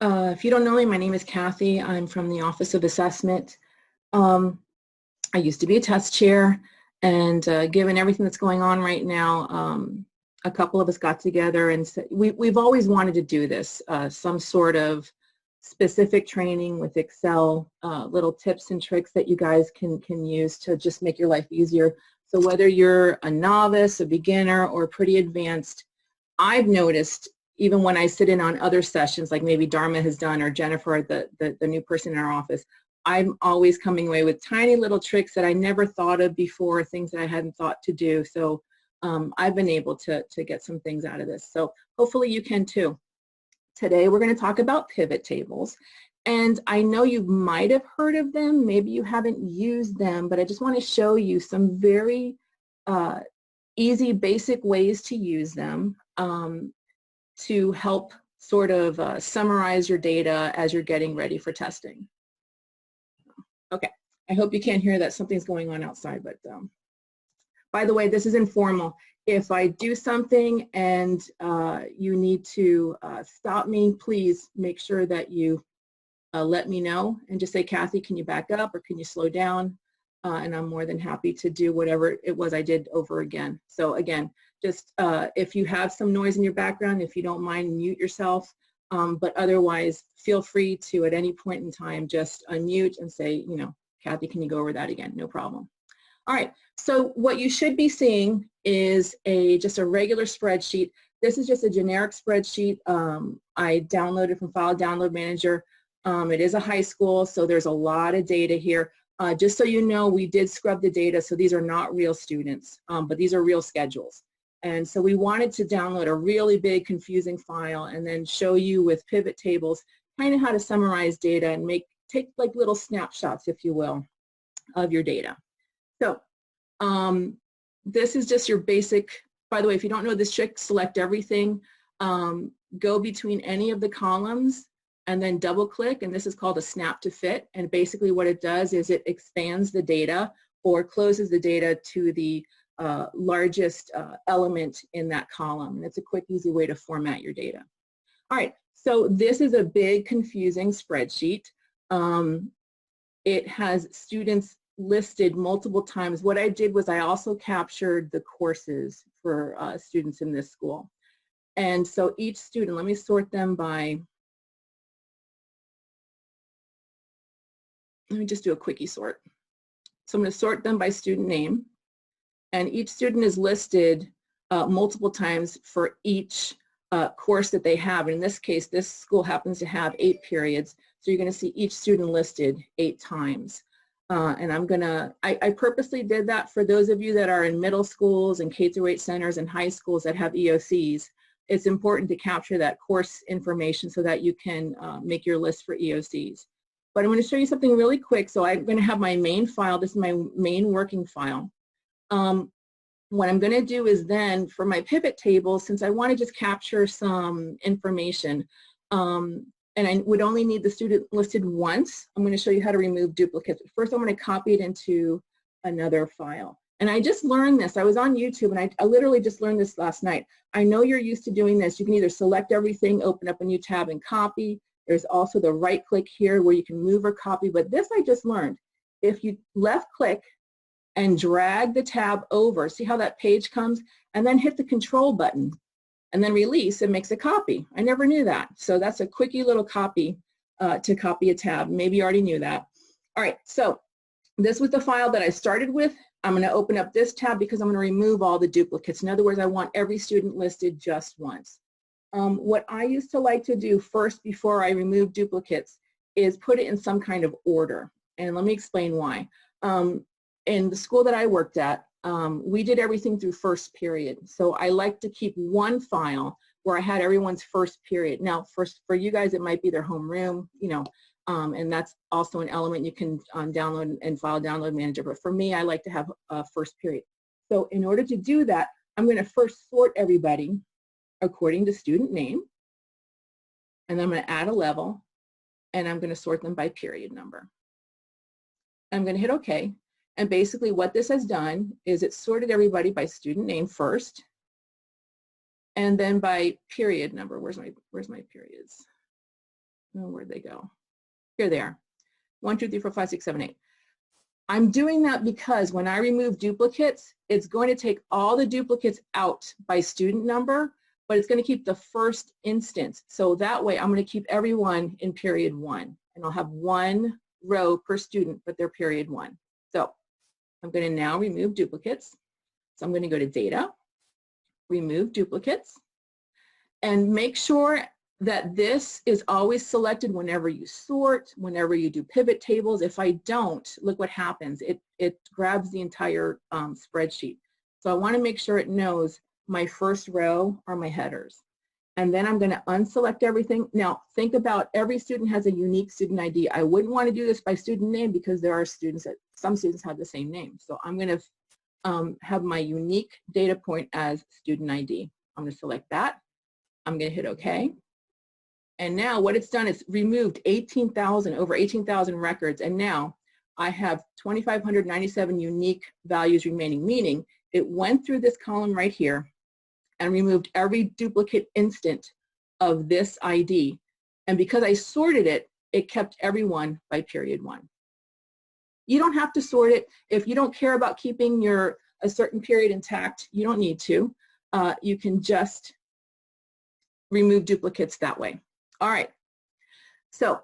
If you don't know me, my name is Kathy. I'm from the Office of Assessment. I used to be a test chair, and given everything that's going on right now, a couple of us got together and said, we've always wanted to do this, some sort of specific training with Excel, little tips and tricks that you guys can use to just make your life easier. So whether you're a novice, a beginner, or pretty advanced, I've noticed even when I sit in on other sessions, like maybe Dharma has done or Jennifer, the new person in our office, I'm always coming away with tiny little tricks that I never thought of before, things that I hadn't thought to do. So I've been able to get some things out of this. So hopefully you can too. Today we're going to talk about pivot tables. And I know you might have heard of them, maybe you haven't used them, but I just want to show you some very easy, basic ways to use them to help sort of summarize your data as you're getting ready for testing. Okay, I hope you can't hear that something's going on outside, but by the way, this is informal. If I do something and you need to stop me, please make sure that you let me know and just say, Kathy, can you back up or can you slow down? And I'm more than happy to do whatever it was I did over again. So again, just if you have some noise in your background, if you don't mind, mute yourself. But otherwise, feel free to, at any point in time, just unmute and say, you know, Kathy, can you go over that again? No problem. All right, so what you should be seeing is just a regular spreadsheet. This is just a generic spreadsheet I downloaded from File Download Manager. It is a high school, so there's a lot of data here. Just so you know, we did scrub the data, so these are not real students, but these are real schedules. And so we wanted to download a really big, confusing file and then show you with pivot tables kind of how to summarize data and take like little snapshots, if you will, of your data. So this is just your basic, by the way, if you don't know this trick, select everything, go between any of the columns, and then double click, and this is called a snap to fit. And basically what it does is it expands the data or closes the data to the largest element in that column. And it's a quick, easy way to format your data. All right, so this is a big, confusing spreadsheet. It has students listed multiple times. What I did was I also captured the courses for students in this school. And so each student, let me sort them by, let me just do a quickie sort. So I'm going to sort them by student name. And each student is listed multiple times for each course that they have. And in this case, this school happens to have 8 periods. So you're going to see each student listed 8 times. And I purposely did that for those of you that are in middle schools and K-8 centers and high schools that have EOCs. It's important to capture that course information so that you can make your list for EOCs. But I'm going to show you something really quick. So I'm going to have my main file. This is my main working file. What I'm going to do is then, for my pivot table, since I want to just capture some information, and I would only need the student listed once, I'm going to show you how to remove duplicates. First, I'm going to copy it into another file. And I just learned this. I was on YouTube, and I literally just learned this last night. I know you're used to doing this. You can either select everything, open up a new tab, and copy. There's also the right click here where you can move or copy. But this I just learned. If you left click and drag the tab over, see how that page comes, and then hit the control button and then release, it makes a copy. I never knew that. So that's a quickie little copy to copy a tab. Maybe you already knew that. All right, so this was the file that I started with. I'm going to open up this tab because I'm going to remove all the duplicates. In other words, I want every student listed just once. What I used to like to do first before I remove duplicates is put it in some kind of order. And let me explain why. In the school that I worked at, we did everything through first period. So I like to keep one file where I had everyone's first period. Now, for you guys, it might be their homeroom, you know, and that's also an element you can download and File Download Manager. But for me, I like to have a first period. So in order to do that, I'm going to first sort everybody according to student name. And then I'm going to add a level, and I'm going to sort them by period number. I'm going to hit OK. And basically what this has done is it sorted everybody by student name first, and then by period number. Where's my periods? Oh, where'd they go? Here they are. 1, 2, 3, 4, 5, 6, 7, 8. I'm doing that because when I remove duplicates, it's going to take all the duplicates out by student number, but it's going to keep the first instance. So that way I'm going to keep everyone in period 1, and I'll have 1 row per student, but they're period 1. So I'm going to now remove duplicates. So I'm going to go to data, remove duplicates, and make sure that this is always selected whenever you sort, whenever you do pivot tables. If I don't, look what happens. It grabs the entire spreadsheet. So I want to make sure it knows my first row are my headers. And then I'm going to unselect everything. Now, think about every student has a unique student ID. I wouldn't want to do this by student name because there are students that, some students have the same name. So I'm going to have my unique data point as student ID. I'm going to select that. I'm going to hit OK. And now what it's done is removed over 18,000 records. And now I have 2,597 unique values remaining, meaning it went through this column right here and removed every duplicate instant of this ID. And because I sorted it, it kept everyone by period 1. You don't have to sort it. If you don't care about keeping a certain period intact, you don't need to. You can just remove duplicates that way. All right, so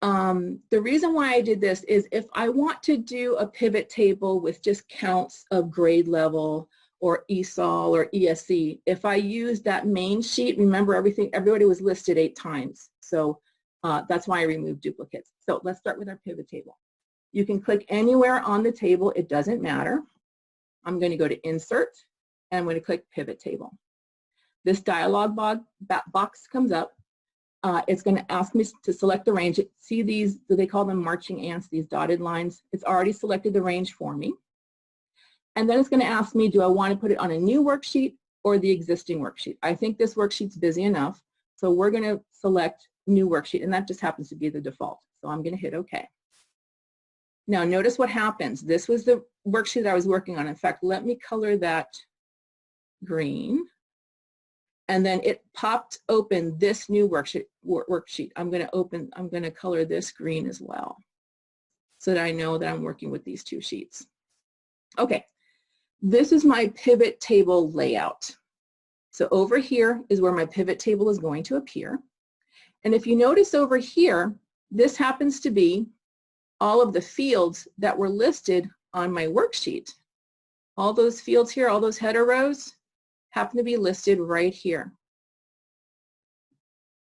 the reason why I did this is if I want to do a pivot table with just counts of grade level or ESOL or ESE, if I use that main sheet, remember everybody was listed 8 times. So that's why I removed duplicates. So let's start with our pivot table. You can click anywhere on the table, it doesn't matter. I'm going to go to Insert, and I'm going to click Pivot Table. This dialog box comes up. It's going to ask me to select the range. See these, they call them marching ants, these dotted lines. It's already selected the range for me. And then it's going to ask me, do I want to put it on a new worksheet or the existing worksheet? I think this worksheet's busy enough, so we're going to select new worksheet, and that just happens to be the default. So I'm going to hit OK. Now notice what happens. This was the worksheet I was working on. In fact, let me color that green. And then it popped open this new worksheet. I'm going to color this green as well so that I know that I'm working with these 2 sheets. Okay, this is my pivot table layout. So over here is where my pivot table is going to appear. And if you notice over here, this happens to be all of the fields that were listed on my worksheet. All those fields here, all those header rows, happen to be listed right here.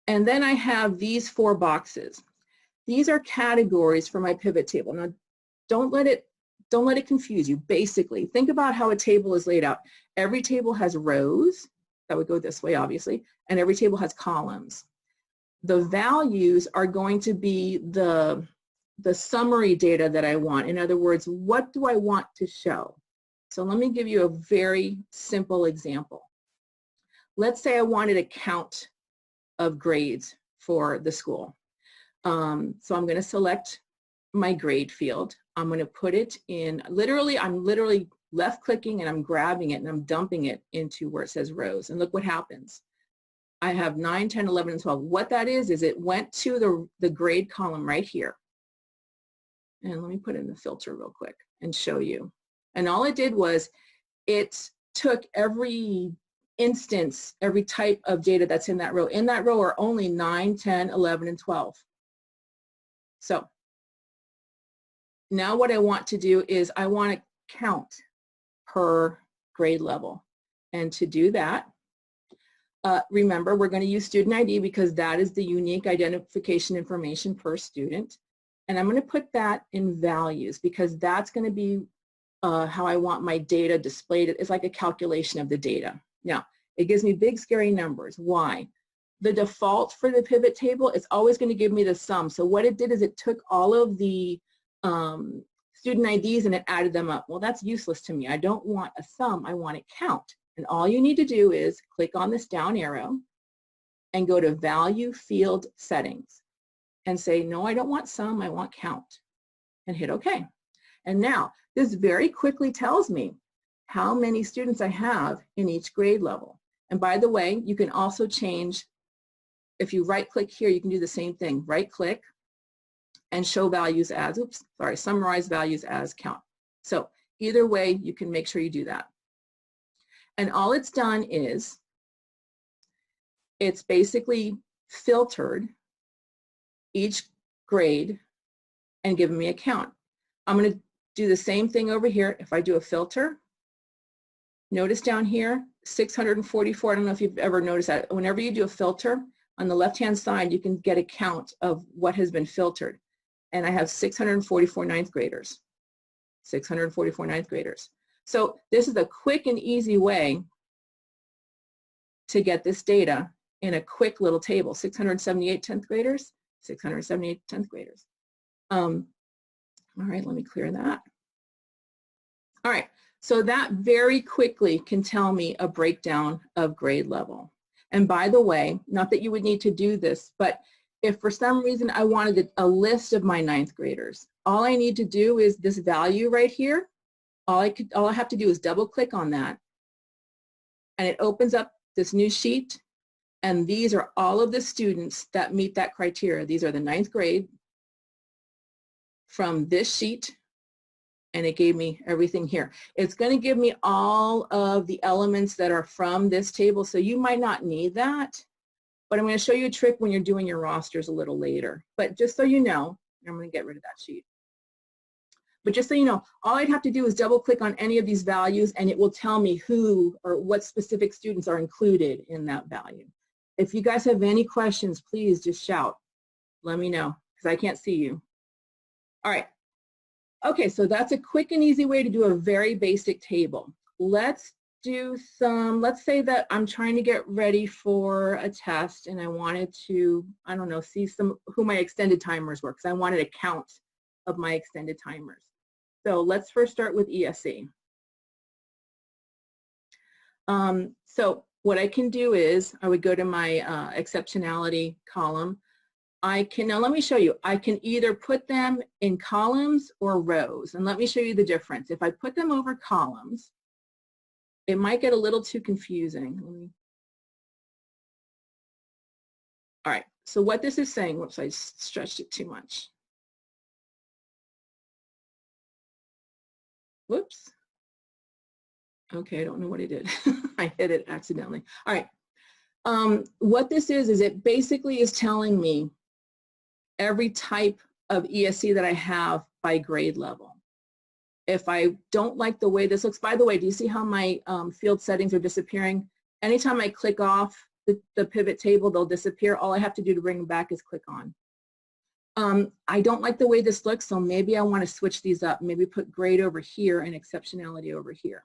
And then I have these 4 boxes. These are categories for my pivot table. Now, don't let it confuse you. Basically, think about how a table is laid out. Every table has rows, that would go this way obviously, and every table has columns. The values are going to be the summary data that I want. In other words, what do I want to show? So let me give you a very simple example. Let's say I wanted a count of grades for the school. So I'm going to select my grade field. I'm going to put it in, I'm literally left clicking and I'm grabbing it and I'm dumping it into where it says rows. And look what happens. I have 9, 10, 11, and 12. What that is it went to the grade column right here. And let me put in the filter real quick and show you. And all it did was it took every instance, every type of data that's in that row. In that row are only 9, 10, 11, and 12. So now what I want to do is I want to count per grade level. And to do that, remember, we're going to use student ID because that is the unique identification information per student. And I'm going to put that in values because that's going to be how I want my data displayed. It's like a calculation of the data. Now, it gives me big, scary numbers. Why? The default for the pivot table is always going to give me the sum. So what it did is it took all of the student IDs and it added them up. Well, that's useless to me. I don't want a sum. I want a count. And all you need to do is click on this down arrow and go to Value Field Settings and say, no, I don't want sum, I want count, and hit OK. And now, this very quickly tells me how many students I have in each grade level. And by the way, you can also change if you right click here, you can do the same thing. Right click and show values as, summarize values as count. So either way, you can make sure you do that. And all it's done is, it's basically filtered each grade and given me a count. I'm going to do the same thing over here. If I do a filter, notice down here, 644, I don't know if you've ever noticed that. Whenever you do a filter, on the left-hand side, you can get a count of what has been filtered. And I have 644 ninth graders. 644 ninth graders. So this is a quick and easy way to get this data in a quick little table. 678 10th graders, 678 10th graders. All right, let me clear that. All right, so that very quickly can tell me a breakdown of grade level. And by the way, not that you would need to do this, but if for some reason I wanted a list of my ninth graders, all I need to do is this value right here. All I have to do is double click on that, and it opens up this new sheet, and these are all of the students that meet that criteria. These are the ninth grade from this sheet, and it gave me everything here. It's going to give me all of the elements that are from this table, so you might not need that, but I'm going to show you a trick when you're doing your rosters a little later. But just so you know, I'm going to get rid of that sheet. But just so you know, all I'd have to do is double click on any of these values, and it will tell me who or what specific students are included in that value. If you guys have any questions, please just shout. Let me know, because I can't see you. All right. Okay, so that's a quick and easy way to do a very basic table. Let's do some, let's say that I'm trying to get ready for a test and I wanted to, I don't know, see who my extended timers were, because I wanted a count of my extended timers. So let's first start with ESE. So what I can do is I would go to my exceptionality column. Now let me show you, I can either put them in columns or rows, and let me show you the difference. If I put them over columns, it might get a little too confusing. All right, so what this is saying, whoops, I stretched it too much. Whoops. Okay, I don't know what I did. I hit it accidentally. All right, what this is it basically is telling me every type of ESE that I have by grade level. If I don't like the way this looks, by the way, do you see how my field settings are disappearing? Anytime I click off the pivot table, they'll disappear. All I have to do to bring them back is click on. I don't like the way this looks, so maybe I want to switch these up. Maybe put grade over here and exceptionality over here.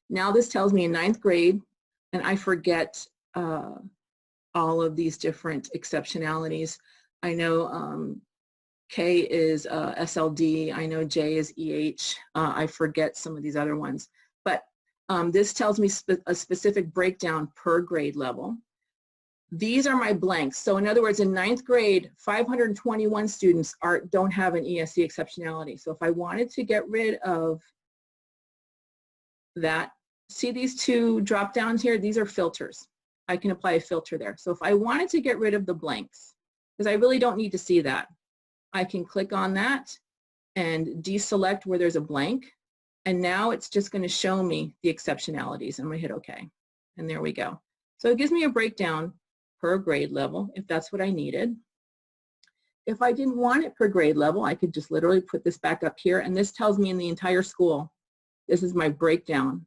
Now this tells me in ninth grade, and I forget all of these different exceptionalities. I know K is SLD, I know J is EH, I forget some of these other ones. But this tells me a specific breakdown per grade level. These are my blanks. So in other words, in ninth grade, 521 students don't have an ESE exceptionality. So if I wanted to get rid of that, see these two drop downs here? These are filters. I can apply a filter there. So if I wanted to get rid of the blanks, because I really don't need to see that, I can click on that and deselect where there's a blank. And now it's just going to show me the exceptionalities. I'm going to hit OK. And there we go. So it gives me a breakdown per grade level if that's what I needed. If I didn't want it per grade level, I could just literally put this back up here. And this tells me in the entire school, this is my breakdown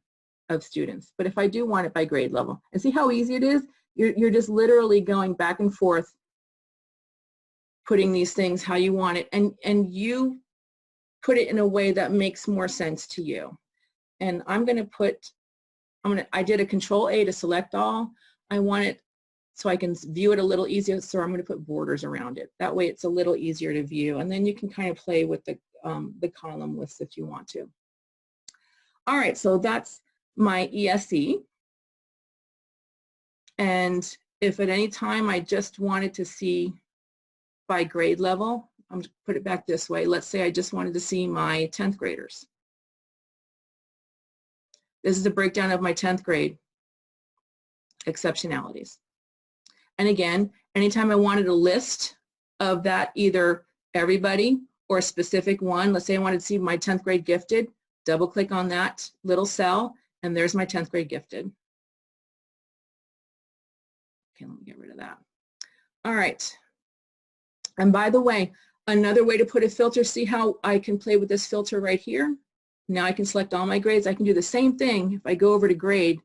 of students. But if I do want it by grade level, and see how easy it is? You're just literally going back and forth, putting these things how you want it, and you put it in a way that makes more sense to you. And I'm going to put, I did a Control A to select all. I want it so I can view it a little easier, so I'm going to put borders around it. That way it's a little easier to view, and then you can kind of play with the column lists if you want to. All right, so that's my ESE. And if at any time I just wanted to see by grade level, I'm going to put it back this way. Let's say I just wanted to see my 10th graders. This is a breakdown of my 10th grade exceptionalities. And again, anytime I wanted a list of that, either everybody or a specific one, let's say I wanted to see my 10th grade gifted, double click on that little cell, and there's my 10th grade gifted. Okay, let me get rid of that. All right. And by the way, another way to put a filter, see how I can play with this filter right here? Now I can select all my grades. I can do the same thing. If I go over to grade,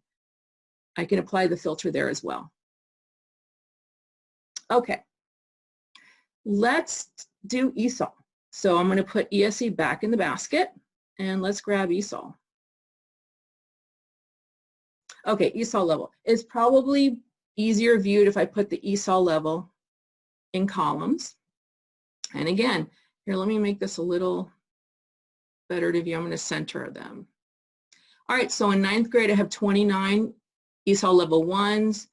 I can apply the filter there as well. Okay, let's do ESOL. So I'm going to put ESE back in the basket, and let's grab ESOL. Okay, ESOL level. It's probably easier viewed if I put the ESOL level in columns. And again, here, let me make this a little better to view. I'm going to center them. All right, so in 9th grade, I have 29 ESOL level 1s,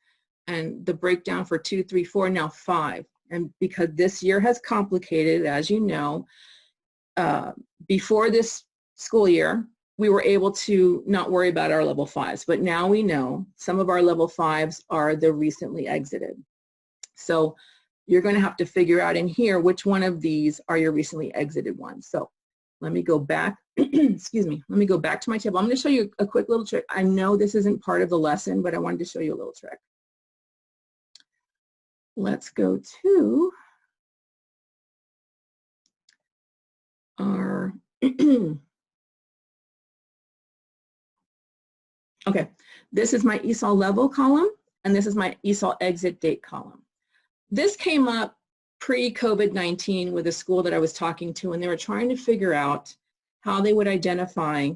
and the breakdown for 2, 3, 4, now 5. And because this year has complicated, as you know, before this school year, we were able to not worry about our level 5s, but now we know some of our level 5s are the recently exited. So you're going to have to figure out in here which one of these are your recently exited ones. So let me go back, excuse me, let me go back to my table. I'm going to show you a quick little trick. I know this isn't part of the lesson, but I wanted to show you a little trick. Let's go to our, okay, this is my ESOL level column, and this is my ESOL exit date column. This came up pre-COVID-19 with a school that I was talking to, and they were trying to figure out how they would identify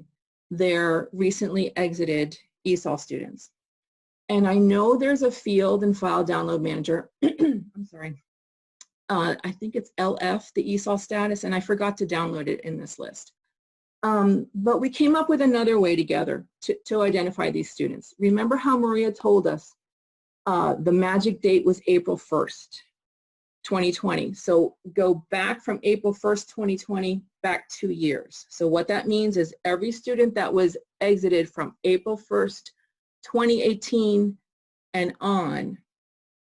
their recently exited ESOL students. And I know there's a field in File Download Manager, I'm sorry, I think it's LF, the ESOL status, and I forgot to download it in this list. But we came up with another way together to identify these students. Remember how Maria told us the magic date was April 1st, 2020. So go back from April 1st, 2020, back 2 years. So what that means is every student that was exited from April 1st, 2018 and on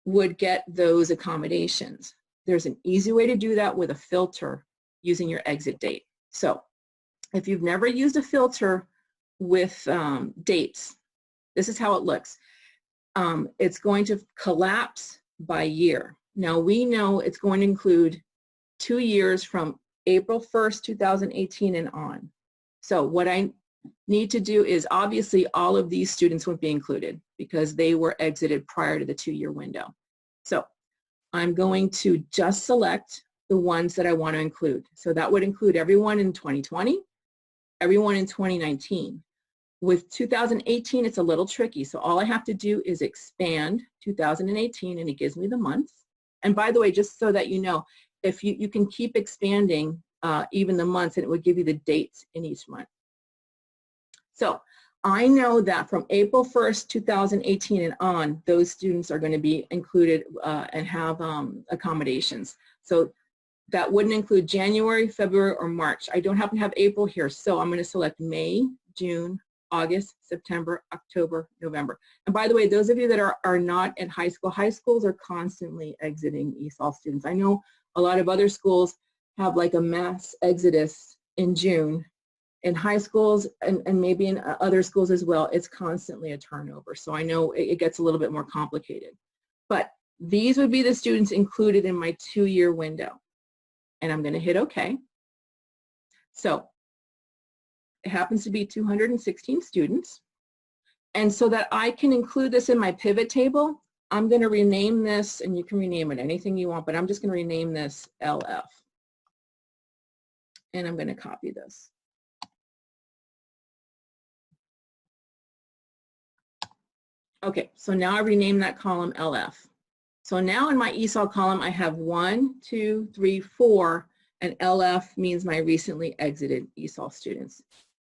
would get those accommodations. There's an easy way to do that with a filter using your exit date. So if you've never used a filter with dates, this is how it looks. It's going to collapse by year. Now we know it's going to include 2 years from April 1st, 2018 and on. So what I need to do is, obviously all of these students would be included because they were exited prior to the 2-year window. So I'm going to just select the ones that I want to include. So that would include everyone in 2020, everyone in 2019. With 2018, it's a little tricky. So all I have to do is expand 2018, and it gives me the months. And by the way, just so that you know, if you can keep expanding even the months, and it would give you the dates in each month. So I know that from April 1st, 2018 and on, those students are going to be included and have accommodations. So that wouldn't include January, February, or March. I don't happen to have April here, so I'm going to select May, June, August, September, October, November. And by the way, those of you that are not at high schools are constantly exiting ESOL students. I know a lot of other schools have like a mass exodus in June. In high schools and maybe in other schools as well, it's constantly a turnover. So I know it gets a little bit more complicated. But these would be the students included in my 2-year window. And I'm going to hit OK. So it happens to be 216 students. And so that I can include this in my pivot table, I'm going to rename this, and you can rename it anything you want, but I'm just going to rename this LF. And I'm going to copy this. Okay, so now I renamed that column LF. So now in my ESOL column, I have 1, 2, 3, 4, and LF means my recently exited ESOL students. So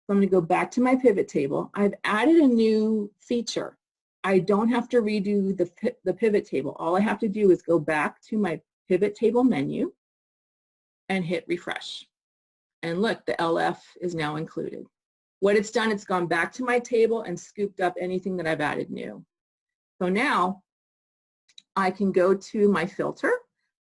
I'm going to go back to my pivot table. I've added a new feature. I don't have to redo the pivot table. All I have to do is go back to my pivot table menu and hit refresh. And look, the LF is now included. What it's done, it's gone back to my table and scooped up anything that I've added new. So now I can go to my filter.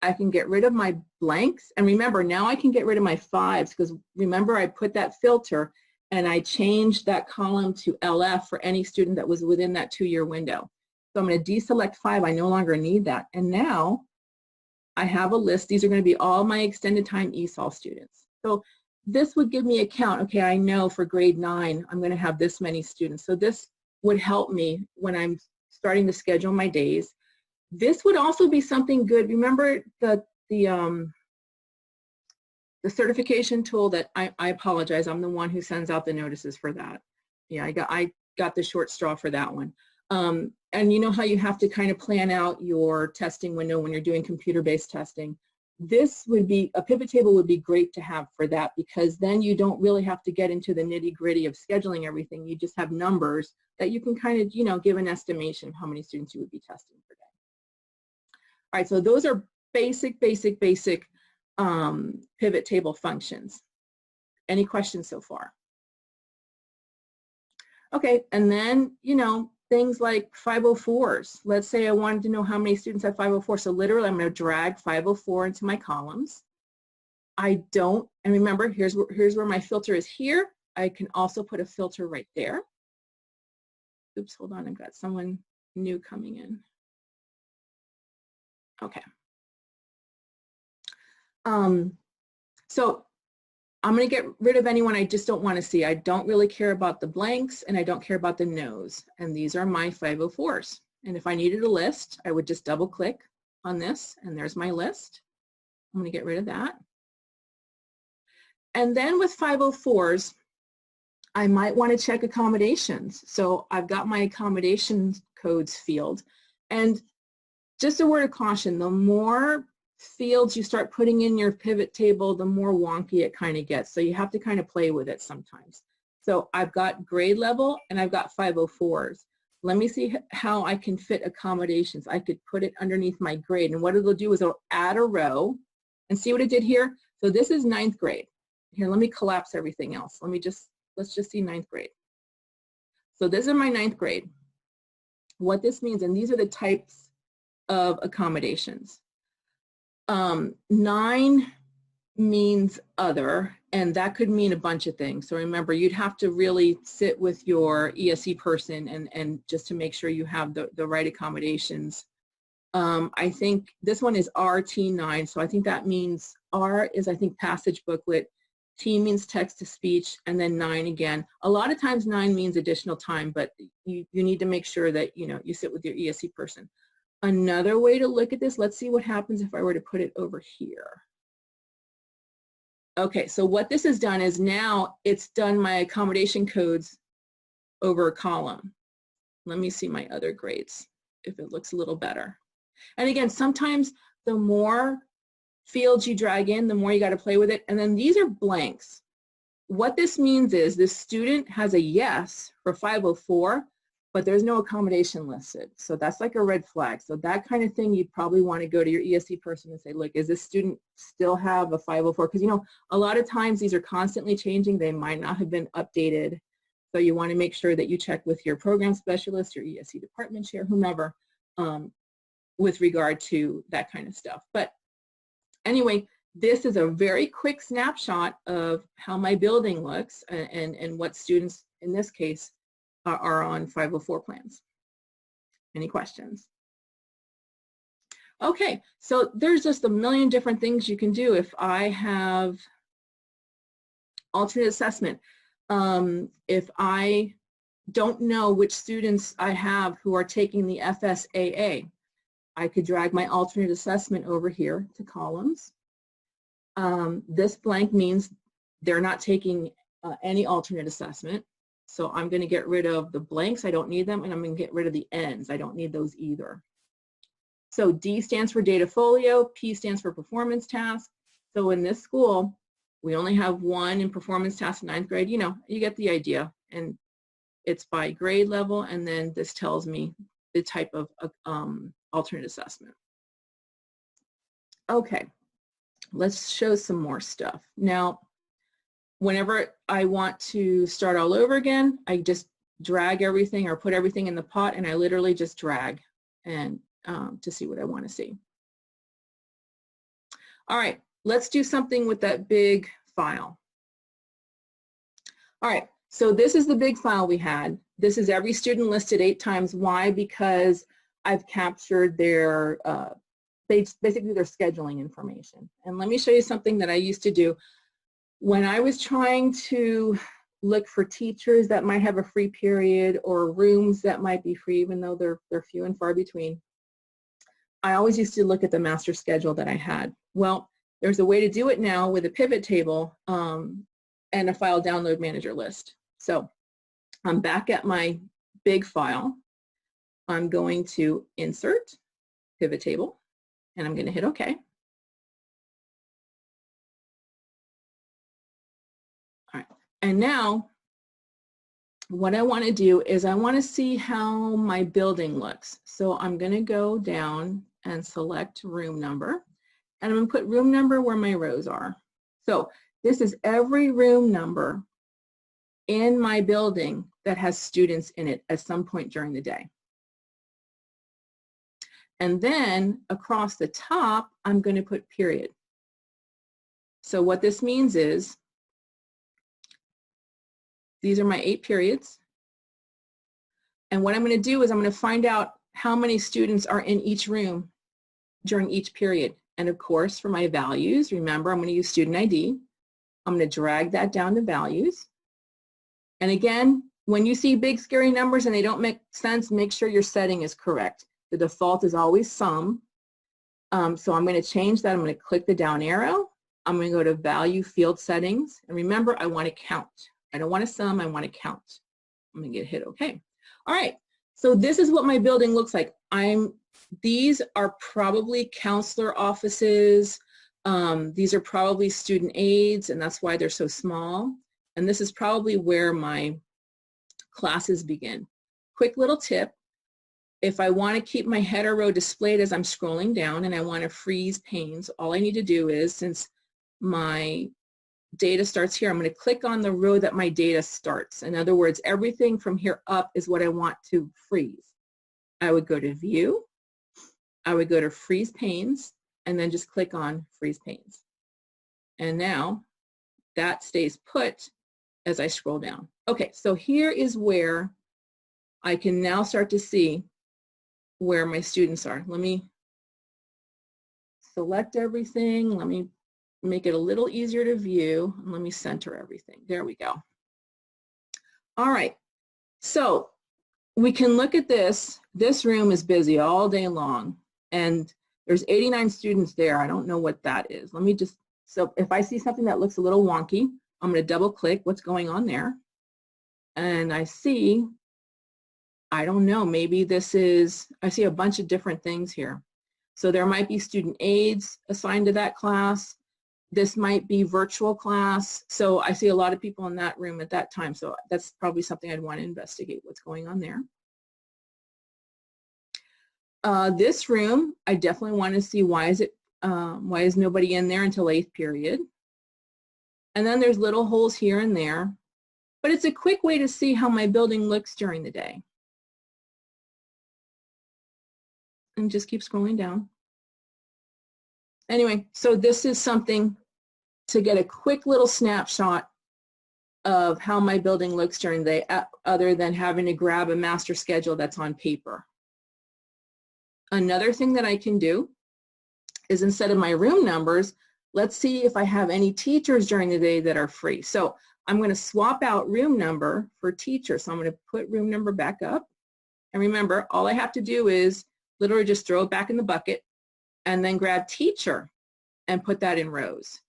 I can get rid of my blanks. And remember, now I can get rid of my 5s because remember I put that filter and I changed that column to LF for any student that was within that 2-year window. So I'm going to deselect 5. I no longer need that. And now I have a list. These are going to be all my extended time ESOL students. So this would give me a count. Okay, I know for grade 9, I'm going to have this many students. So this would help me when I'm starting to schedule my days. This would also be something good. Remember the certification tool that I apologize. I'm the one who sends out the notices for that. Yeah, I got the short straw for that one. And you know how you have to kind of plan out your testing window when you're doing computer-based testing. This would be, a pivot table would be great to have for that because then you don't really have to get into the nitty-gritty of scheduling everything. You just have numbers that you can kind of, you know, give an estimation of how many students you would be testing per day. All right, so those are basic pivot table functions. Any questions so far? Okay, and then, you know, things like 504s. Let's say I wanted to know how many students have 504. So literally, I'm going to drag 504 into my columns. I don't, and remember, here's where my filter is here. I can also put a filter right there. Oops, hold on, I've got someone new coming in. Okay. So I'm going to get rid of anyone I just don't want to see. I don't really care about the blanks and I don't care about the no's. And these are my 504s. And if I needed a list, I would just double click on this and there's my list. I'm going to get rid of that. And then with 504s, I might want to check accommodations. So I've got my accommodations codes field. And just a word of caution, the more fields you start putting in your pivot table, the more wonky it kind of gets. So you have to kind of play with it sometimes. So I've got grade level and I've got 504s. Let me see how I can fit accommodations. I could put it underneath my grade. And what it'll do is it'll add a row and see what it did here. So this is 9th grade. Here, let me collapse everything else. Let's just see 9th grade. So this is my 9th grade. What this means, and these are the types of accommodations. 9 means other, and that could mean a bunch of things. So remember, you'd have to really sit with your ESE person and just to make sure you have the right accommodations. I think this one is RT9, so I think that means R is, I think, passage booklet, T means text to speech, and then 9 again. A lot of times 9 means additional time, but you need to make sure that, you know, you sit with your ESE person. Another way to look at this, let's see what happens if I were to put it over here. Okay, so what this has done is now it's done my accommodation codes over a column. Let me see my other grades if it looks a little better. And again, sometimes the more fields you drag in, the more you got to play with it. And then these are blanks. What this means is this student has a yes for 504, but there's no accommodation listed. So that's like a red flag. So that kind of thing, you'd probably want to go to your ESE person and say, look, is this student still have a 504? Because, you know, a lot of times these are constantly changing. They might not have been updated. So you want to make sure that you check with your program specialist, your ESE department chair, whomever, with regard to that kind of stuff. But anyway, this is a very quick snapshot of how my building looks and what students, in this case, are on 504 plans. Any questions? Okay, so there's just a million different things you can do. If I have alternate assessment, if I don't know which students I have who are taking the FSAA, I could drag my alternate assessment over here to columns. This blank means they're not taking any alternate assessment. So I'm going to get rid of the blanks. I don't need them. And I'm going to get rid of the ends. I don't need those either. So D stands for data folio. P stands for performance task. So in this school, we only have one in performance task in 9th grade. You know, you get the idea. And it's by grade level. And then this tells me the type of alternate assessment. Okay, let's show some more stuff. Now, whenever I want to start all over again, I just drag everything or put everything in the pot and I literally just drag. And to see what I want to see. All right, let's do something with that big file. All right, so this is the big file we had. This is every student listed 8 times. Why? Because I've captured their, basically their scheduling information. And let me show you something that I used to do. When I was trying to look for teachers that might have a free period or rooms that might be free, even though they're few and far between, I always used to look at the master schedule that I had. Well, there's a way to do it now with a pivot table and a file download manager list. So I'm back at my big file. I'm going to insert pivot table and I'm going to hit OK. All right. And now what I want to do is I want to see how my building looks. So I'm going to go down and select room number. And I'm going to put room number where my rows are. So this is every room number in my building that has students in it at some point during the day. And then across the top, I'm going to put period. So what this means is these are my 8 periods. And what I'm going to do is I'm going to find out how many students are in each room during each period. And of course, for my values, remember, I'm going to use student ID. I'm going to drag that down to values. And again, when you see big scary numbers and they don't make sense, make sure your setting is correct. The default is always sum. So I'm going to change that. I'm going to click the down arrow. I'm going to go to value field settings. And remember, I want to count. I don't want to sum, I want to count. I'm going to hit OK. All right, so this is what my building looks like. These are probably counselor offices. These are probably student aides, and that's why they're so small. And this is probably where my classes begin. Quick little tip. If I want to keep my header row displayed as I'm scrolling down and I want to freeze panes, all I need to do is, since my data starts here, I'm going to click on the row that my data starts. In other words, everything from here up is what I want to freeze. I would go to View, I would go to Freeze Panes, and then just click on Freeze Panes. And now that stays put as I scroll down. Okay, so here is where I can now start to see where my students are. Let me select everything. Let me make it a little easier to view. And let me center everything. There we go. All right, so we can look at this. This room is busy all day long, and there's 89 students there. I don't know what that is. Let me just, so if I see something that looks a little wonky, I'm going to double click what's going on there. And I see, I don't know, maybe this is, I see a bunch of different things here. So there might be student aides assigned to that class. This might be virtual class. So I see a lot of people in that room at that time. So that's probably something I'd want to investigate what's going on there. This room, I definitely want to see why is nobody in there until 8th period. And then there's little holes here and there. But it's a quick way to see how my building looks during the day. And just keep scrolling down. Anyway, so this is something to get a quick little snapshot of how my building looks during the day, other than having to grab a master schedule that's on paper. Another thing that I can do is, instead of my room numbers, let's see if I have any teachers during the day that are free. So I'm going to swap out room number for teacher. So I'm going to put room number back up. And remember, all I have to do is literally just throw it back in the bucket and then grab teacher and put that in rows.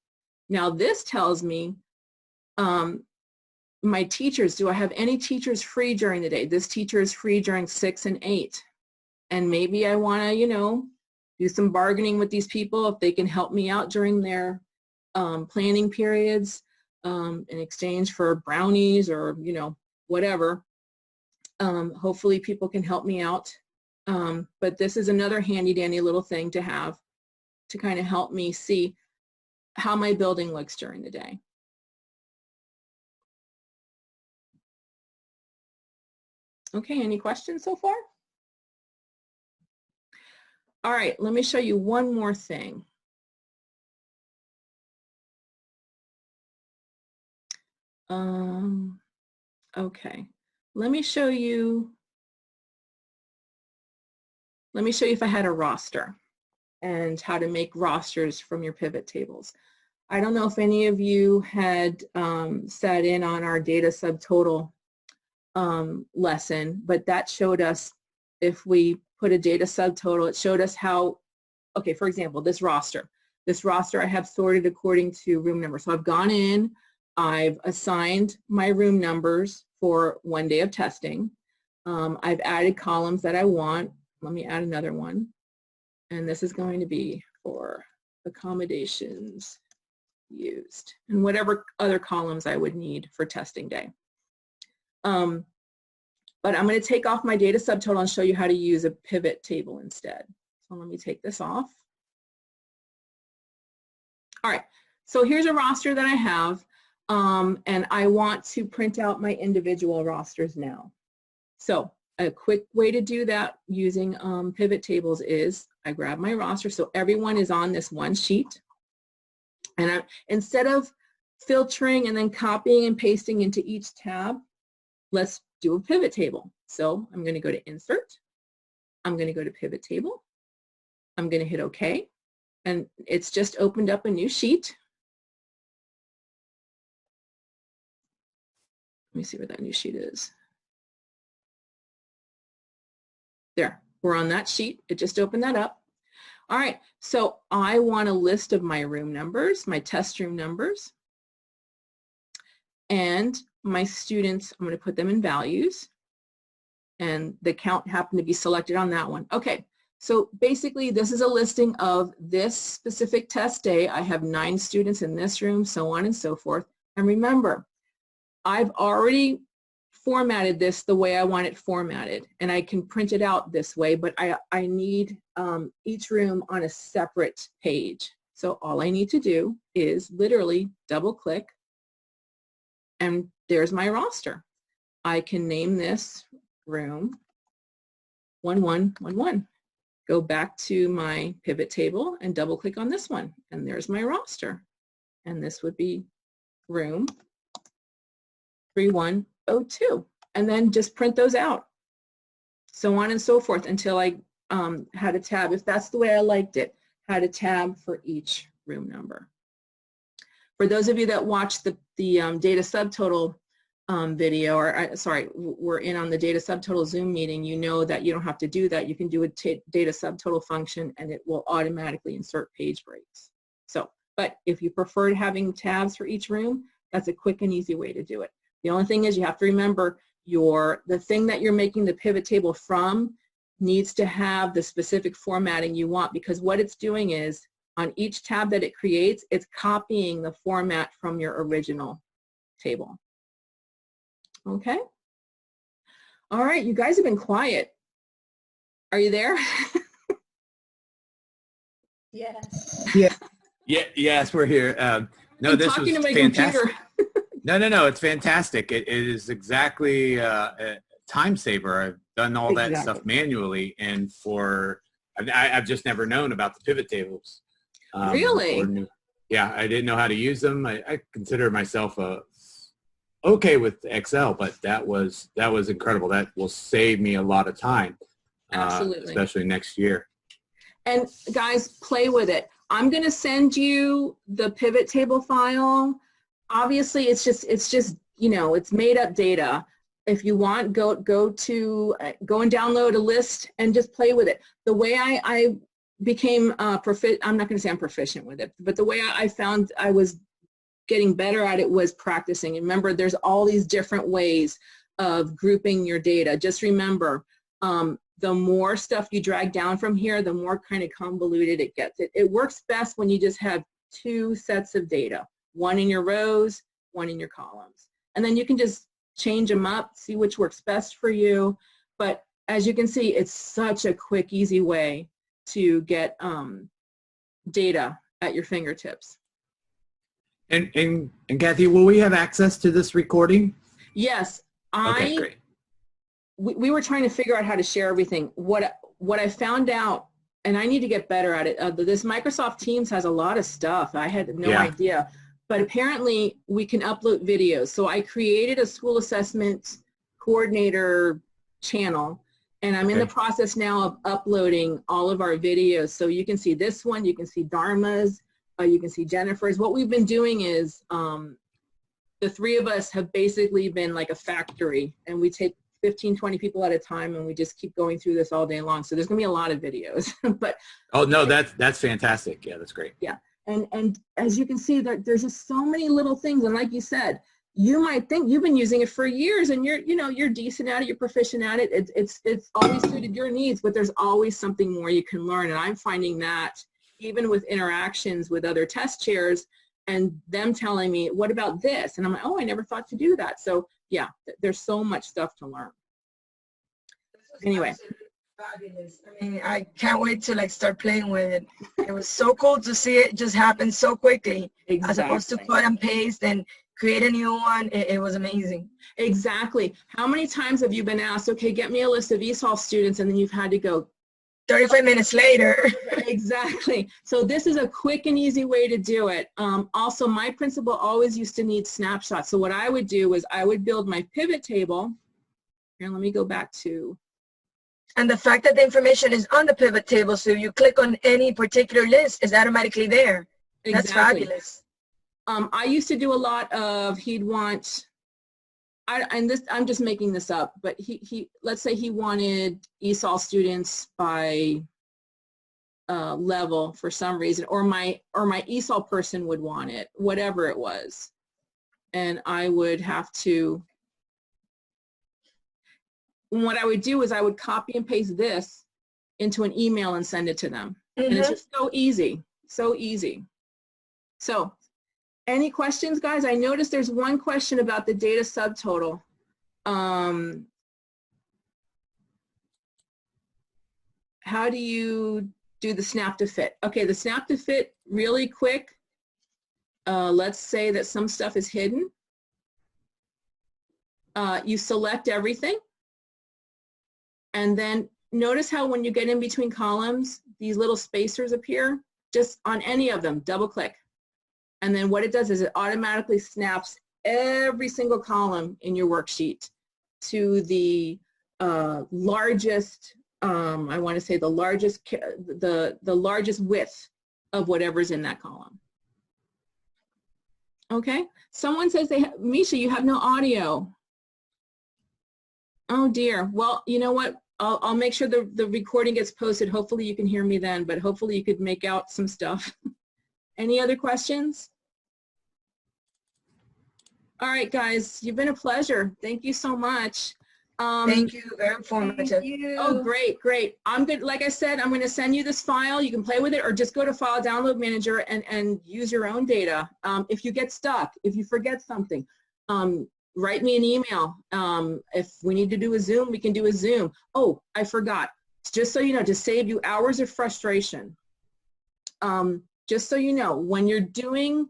Now this tells me my teachers, do I have any teachers free during the day? This teacher is free during 6 and 8. And maybe I want to, you know, do some bargaining with these people if they can help me out during their planning periods in exchange for brownies or, you know, whatever. Hopefully people can help me out. But this is another handy dandy little thing to have to kind of help me see how my building looks during the day. Okay, any questions so far? All right, let me show you one more thing. Okay, let me show you if I had a roster and how to make rosters from your pivot tables. I don't know if any of you had sat in on our data subtotal lesson, but that showed us if we put a data subtotal, it showed us how, okay, for example, this roster I have sorted according to room number. So I've gone in, I've assigned my room numbers for one day of testing. I've added columns that I want. Let me add another one. And this is going to be for accommodations used and whatever other columns I would need for testing day. But I'm going to take off my data subtotal and show you how to use a pivot table instead. So let me take this off. All right, so here's a roster that I have, and I want to print out my individual rosters now. So a quick way to do that using pivot tables is I grab my roster, so everyone is on this one sheet, and instead of filtering and then copying and pasting into each tab, let's do a pivot table. So I'm going to go to Insert, I'm going to go to Pivot Table, I'm going to hit OK, and it's just opened up a new sheet. Let me see where that new sheet is. There, we're on that sheet. It just opened that up. All right, so I want a list of my room numbers, my test room numbers, and my students. I'm going to put them in values, and the count happened to be selected on that one. Okay, so basically this is a listing of this specific test day. I have 9 students in this room, so on and so forth. And remember, I've already formatted this the way I want it formatted, and I can print it out this way, but I need each room on a separate page. So all I need to do is literally double click, and there's my roster. I can name this room 1111. Go back to my pivot table and double click on this one, and there's my roster. And this would be room 3102. And then just print those out. So on and so forth until I had a tab, if that's the way I liked it, had a tab for each room number. For those of you that watched the data subtotal video, or sorry, we're in on the data subtotal Zoom meeting, you know that you don't have to do that. You can do a data subtotal function and it will automatically insert page breaks. So, but if you prefer having tabs for each room, that's a quick and easy way to do it. The only thing is you have to remember the thing that you're making the pivot table from needs to have the specific formatting you want, because what it's doing is on each tab that it creates, it's copying the format from your original table. Okay? All right, you guys have been quiet. Are you there? Yes. Yeah. Yes, we're here. No, I'm this talking was to my fantastic. computer. No, it's fantastic. It is exactly a time saver. I've done all that stuff manually, and I've just never known about the pivot tables. Really? Yeah, I didn't know how to use them. I consider myself okay with Excel, but that was incredible. That will save me a lot of time, Absolutely. especially next year. And guys, play with it. I'm going to send you the pivot table file. Obviously, it's just you know, it's made up data. If you want, go and download a list and just play with it. The way I became proficient, I'm not going to say I'm proficient with it, but the way I found I was getting better at it was practicing. And remember, there's all these different ways of grouping your data. Just remember, the more stuff you drag down from here, the more kind of convoluted it gets. It works best when you just have 2 sets of data, one in your rows, one in your columns. And then you can just change them up, see which works best for you. But as you can see, it's such a quick, easy way to get data at your fingertips. And Kathy, will we have access to this recording? Yes. Okay, great. We were trying to figure out how to share everything. What I found out, and I need to get better at it. This Microsoft Teams has a lot of stuff. I had no Yeah. idea. But apparently we can upload videos. So I created a school assessment coordinator channel, and I'm in the process now of uploading all of our videos. So you can see this one, you can see Dharma's, you can see Jennifer's. What we've been doing is the three of us have basically been like a factory, and we take 15, 20 people at a time, and we just keep going through this all day long. So there's gonna be a lot of videos. But oh no, that's fantastic. Yeah, that's great. yeah. And as you can see, there's just so many little things. And like you said, you might think you've been using it for years and you're decent at it, you're proficient at it. It's always suited your needs, but there's always something more you can learn. And I'm finding that even with interactions with other test chairs and them telling me, what about this? And I'm like, oh, I never thought to do that. So yeah, there's so much stuff to learn. Anyway. Fabulous. I mean, I can't wait to like start playing with it. It was so cool to see it just happen so quickly. Exactly. As opposed to cut and paste and create a new one. It was amazing. Exactly. How many times have you been asked, okay, get me a list of ESOL students, and then you've had to go 35 minutes later. Exactly. So this is a quick and easy way to do it. Also, my principal always used to need snapshots. So what I would do is I would build my pivot table. Here, let me go back to. And the fact that the information is on the pivot table, so you click on any particular list, is automatically there. Exactly. That's fabulous. I used to do a lot of, he'd want, I'm just making this up, but he let's say he wanted ESOL students by level for some reason, or my ESOL person would want it, whatever it was. And I would have to, what I would do is I would copy and paste this into an email and send it to them. And it's just so easy, so easy. So any questions, guys? I noticed there's one question about the data subtotal. How do you do the snap to fit? Okay, the snap to fit, really quick. Let's say that some stuff is hidden. You select everything. And then notice how when you get in between columns, these little spacers appear. Just on any of them, double click. And then what it does is it automatically snaps every single column in your worksheet to the largest, I want to say the largest width of whatever's in that column. Okay, someone says Misha, you have no audio. Oh dear, well, you know what? I'll make sure the recording gets posted. Hopefully you can hear me then, but hopefully you could make out some stuff. Any other questions? All right, guys, you've been a pleasure. Thank you so much. Thank you, very informative. Thank you. Oh, great, great. I'm good. Like I said, I'm going to send you this file. You can play with it or just go to File Download Manager and use your own data. If you get stuck, if you forget something, write me an email. If we need to do a Zoom, we can do a Zoom. Oh, I forgot. Just so you know, to save you hours of frustration, just so you know, when you're doing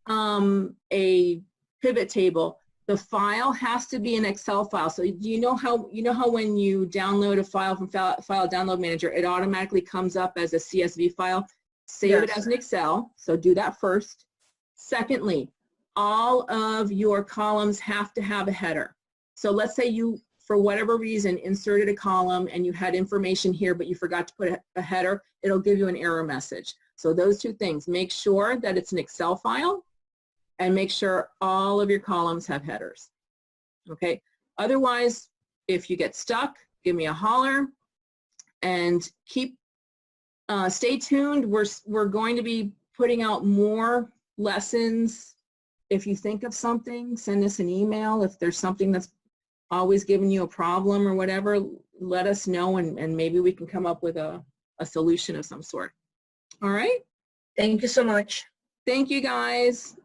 a pivot table, the file has to be an Excel file. So you know how when you download a file from File Download Manager, it automatically comes up as a CSV file. Save it as an Excel. So do that first. Secondly, all of your columns have to have a header. So let's say you, for whatever reason, inserted a column and you had information here, but you forgot to put a header, it'll give you an error message. So those two things, make sure that it's an Excel file and make sure all of your columns have headers. Okay, otherwise, if you get stuck, give me a holler and stay tuned. We're going to be putting out more lessons. If you think of something, send us an email. If there's something that's always giving you a problem or whatever, let us know and maybe we can come up with a solution of some sort. All right? Thank you so much. Thank you, guys.